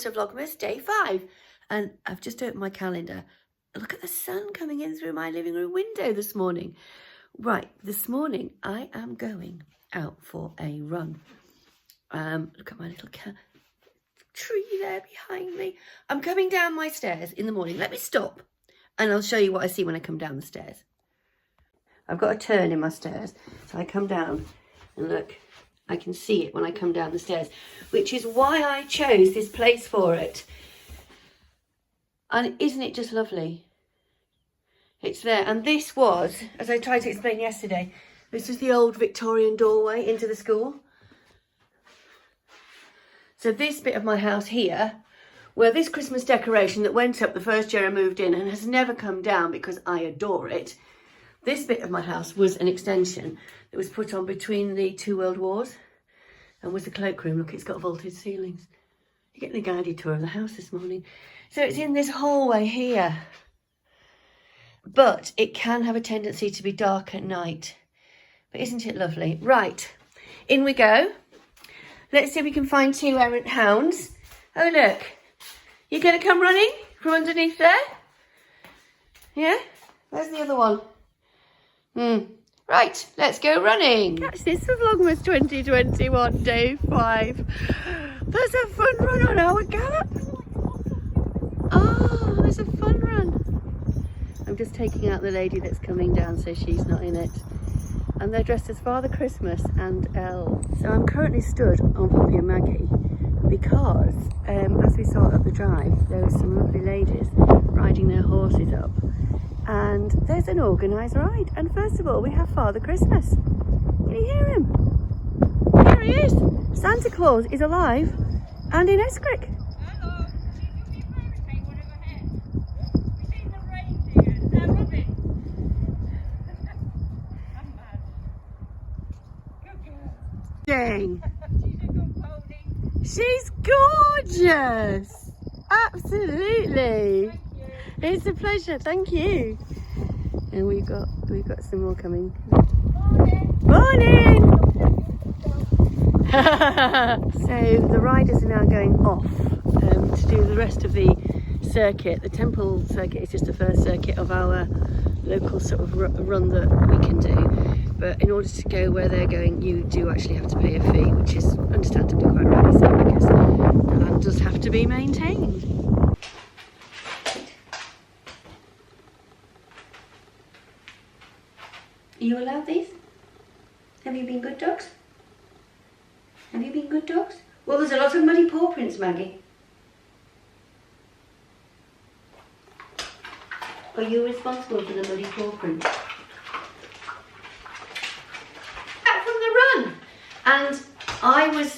to Vlogmas day 5. And I've just opened my calendar. Look at the sun coming in through my living room window this morning. Right, this morning I am going out for a run. Look at my little tree there behind me. I'm coming down my stairs in the morning. Let me stop and I'll show you what I see when I come down the stairs. I've got a turn in my stairs, so I come down and look, I can see it when I come down the stairs, which is why I chose this place for it. And isn't it just lovely? It's there. And this was, as I tried to explain yesterday, this was the old Victorian doorway into the school. So this bit of my house here, where this Christmas decoration that went up the first year I moved in and has never come down because I adore it, this bit of my house was an extension that was put on between the two world wars and was the cloakroom. Look, it's got vaulted ceilings. You're getting a guided tour of the house this morning. So it's in this hallway here. But it can have a tendency to be dark at night. But isn't it lovely? Right, in we go. Let's see if we can find two errant hounds. Oh, look. You're going to come running from underneath there? Yeah? Where's the other one? Right, let's go running. Catch this for Vlogmas 2021, day 5. There's a fun run on our gallop. Oh, there's a fun run. I'm just taking out the lady that's coming down so she's not in it. And they're dressed as Father Christmas and elves. So I'm currently stood on Poppy and Maggie because as we saw up the drive, there were some lovely ladies riding their horses up. And there's an organised ride. And first of all, we have Father Christmas. Can you hear him? There he is. Santa Claus is alive and in Escrick. Hello. Did you fabricate one overhead? We've seen the reindeer. They're rubbish. I'm mad. Good girl. Dang. She's a good pony. She's gorgeous. Absolutely. Thank you. It's a pleasure, thank you. And we've got some more coming. Morning! So the riders are now going off to do the rest of the circuit. The temple circuit is just the first circuit of our local sort of run that we can do. But in order to go where they're going, you do actually have to pay a fee, which is understandably quite rightly so because the land does have to be maintained. Are you allowed these? Have you been good dogs? Have you been good dogs? Well, there's a lot of muddy paw prints, Maggie. Are you responsible for the muddy paw prints? Back from the run. And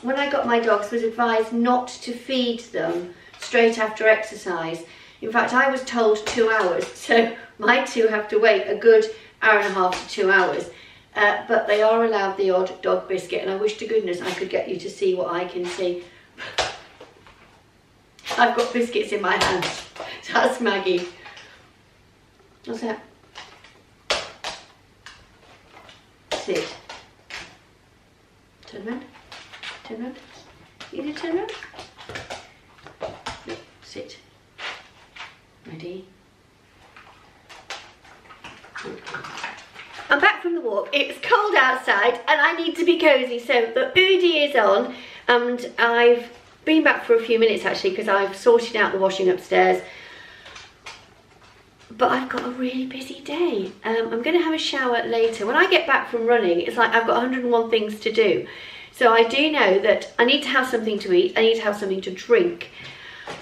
when I got my dogs, was advised not to feed them straight after exercise. In fact, I was told 2 hours, so my two have to wait a good hour and a half to 2 hours. But they are allowed the odd dog biscuit, and I wish to goodness I could get you to see what I can see. I've got biscuits in my hand. That's Maggie. What's that? Sit. Turn round. Turn round. You need to turn round? No, sit. Ready? I'm back from the walk. It's cold outside and I need to be cosy, so the Judi is on and I've been back for a few minutes actually because I've sorted out the washing upstairs, but I've got a really busy day. I'm going to have a shower later. When I get back from running, it's like I've got 101 things to do. So I do know that I need to have something to eat, I need to have something to drink.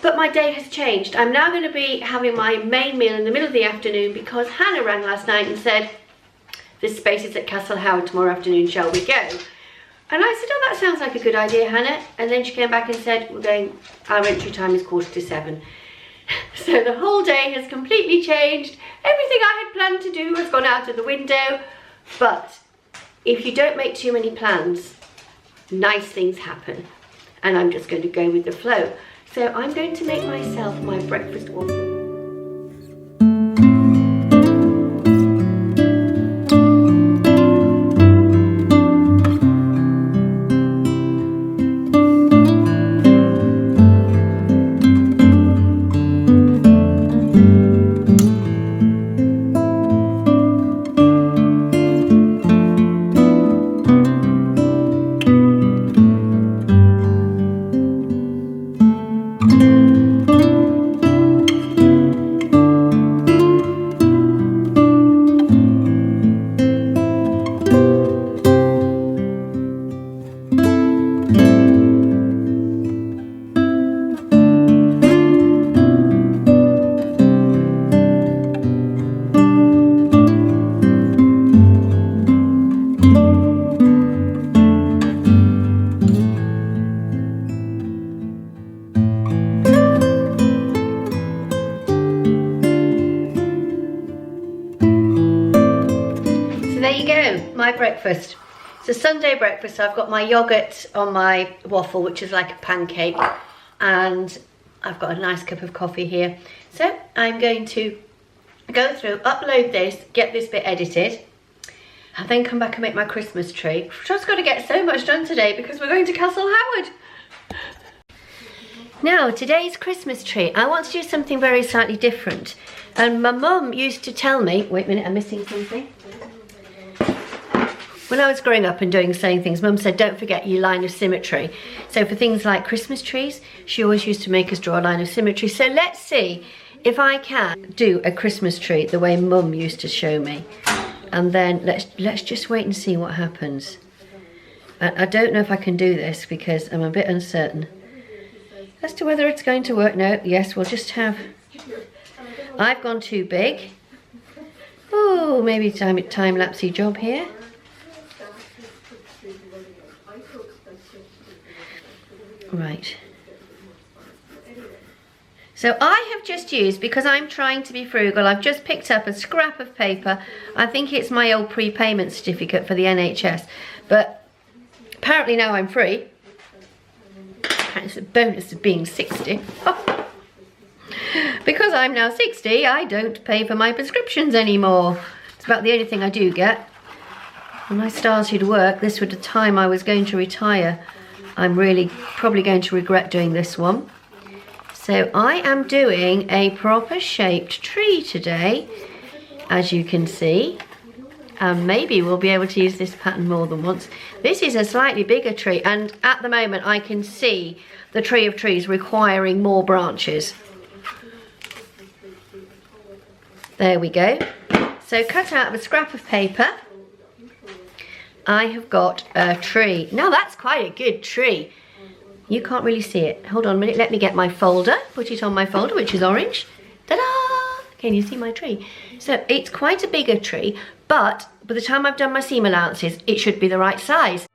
But my day has changed. I'm now going to be having my main meal in the middle of the afternoon because Hannah rang last night and said, "There's spaces at Castle Howard tomorrow afternoon, shall we go?" And I said, "Oh, that sounds like a good idea, Hannah." And then she came back and said, our entry time is 7:15. So the whole day has completely changed. Everything I had planned to do has gone out of the window. But if you don't make too many plans, nice things happen. And I'm just going to go with the flow. So I'm going to make myself my breakfast waffle. there you go, my breakfast. It's a Sunday breakfast. I've got my yoghurt on my waffle, which is like a pancake, and I've got a nice cup of coffee here. So I'm going to go through, upload this, get this bit edited, and then come back and make my Christmas tree. I've just got to get so much done today because we're going to Castle Howard. Now, today's Christmas tree, I want to do something very slightly different. And my mum used to tell me, wait a minute, I'm missing something. When I was growing up and saying things, Mum said, don't forget your line of symmetry. So for things like Christmas trees, she always used to make us draw a line of symmetry. So let's see if I can do a Christmas tree the way Mum used to show me. And then let's just wait and see what happens. I don't know if I can do this because I'm a bit uncertain as to whether it's going to work. No, yes, we'll just have... I've gone too big. Oh, maybe time-lapsey job here. Right. So I have just used, because I'm trying to be frugal, I've just picked up a scrap of paper. I think it's my old prepayment certificate for the NHS. But apparently now I'm free. It's a bonus of being 60. Oh. Because I'm now 60, I don't pay for my prescriptions anymore. It's about the only thing I do get. When I started work, this was the time I was going to retire. I'm really probably going to regret doing this one. So I am doing a proper shaped tree today, as you can see. And maybe we'll be able to use this pattern more than once. This is a slightly bigger tree, and at the moment I can see the tree of trees requiring more branches. There we go. So cut out of a scrap of paper, I have got a tree. Now that's quite a good tree. You can't really see it. Hold on a minute, let me get my folder, put it on my folder, which is orange. Ta-da! Can you see my tree? So it's quite a bigger tree, but by the time I've done my seam allowances, it should be the right size.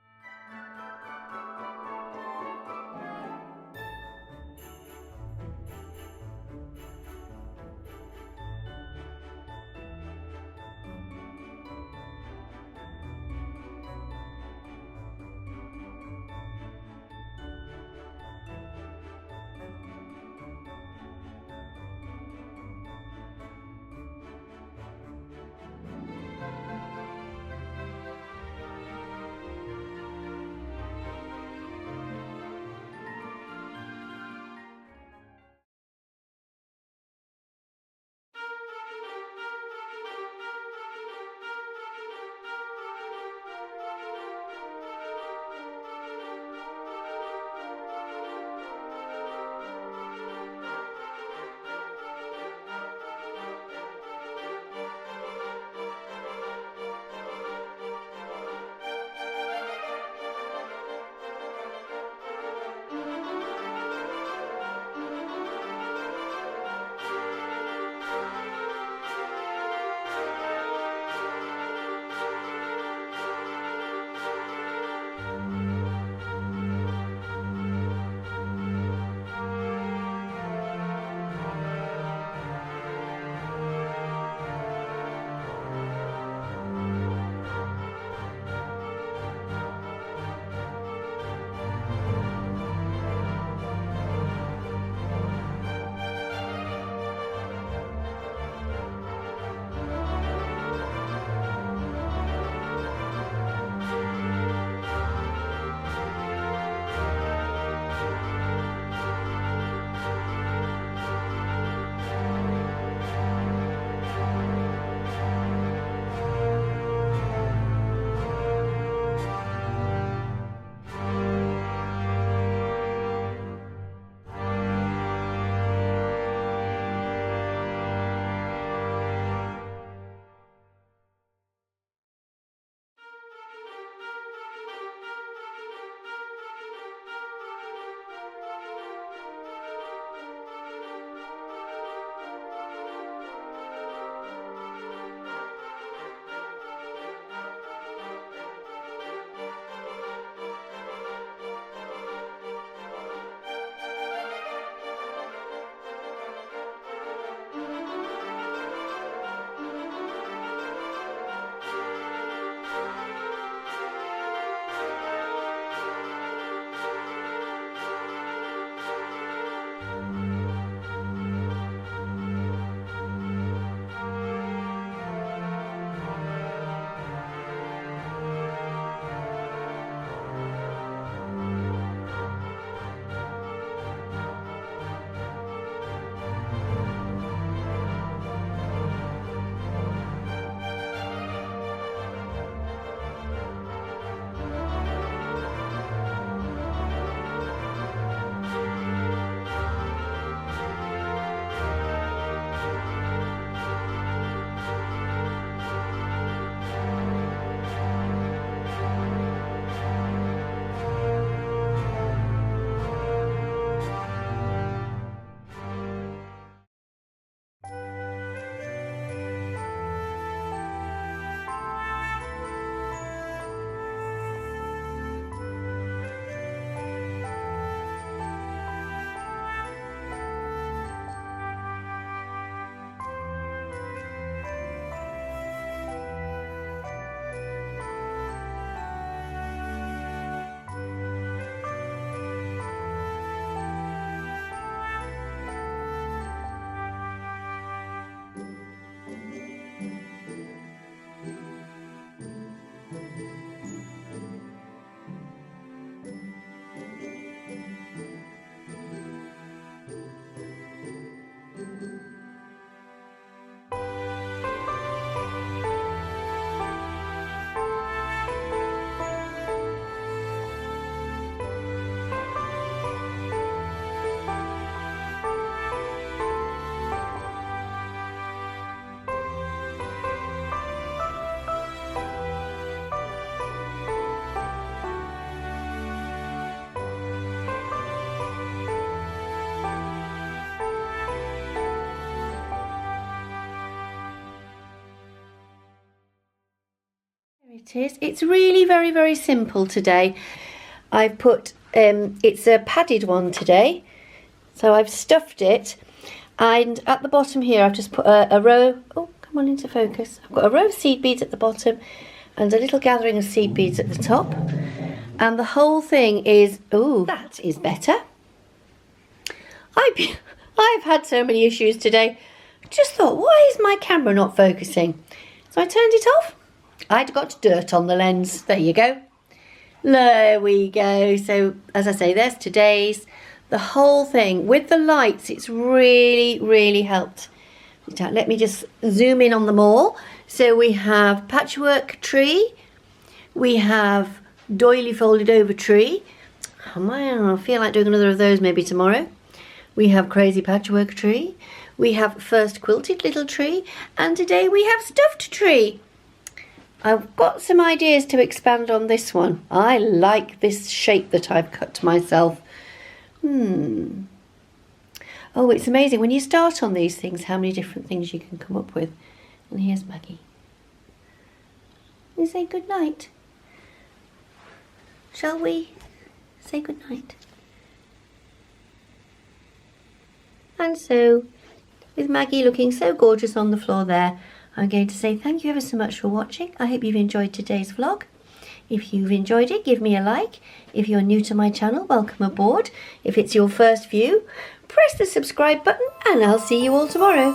It is. It's really very, very simple today. I've put, it's a padded one today. So I've stuffed it. And at the bottom here, I've just put a row. Oh, come on into focus. I've got a row of seed beads at the bottom and a little gathering of seed beads at the top. And the whole thing is, oh, that is better. I've had so many issues today. Just thought, why is my camera not focusing? So I turned it off. I'd got dirt on the lens. There you go. There we go. So as I say, there's today's. The whole thing with the lights, it's really, really helped. Let me just zoom in on them all. So we have patchwork tree. We have doily folded over tree. Oh, I feel like doing another of those maybe tomorrow. We have crazy patchwork tree. We have first quilted little tree. And today we have stuffed tree. I've got some ideas to expand on this one. I like this shape that I've cut myself. Oh, it's amazing when you start on these things how many different things you can come up with. And here's Maggie. We say good night. Shall we say good night? And so, with Maggie looking so gorgeous on the floor there, I'm going to say thank you ever so much for watching. I hope you've enjoyed today's vlog. If you've enjoyed it, give me a like. If you're new to my channel, welcome aboard. If it's your first view, press the subscribe button and I'll see you all tomorrow.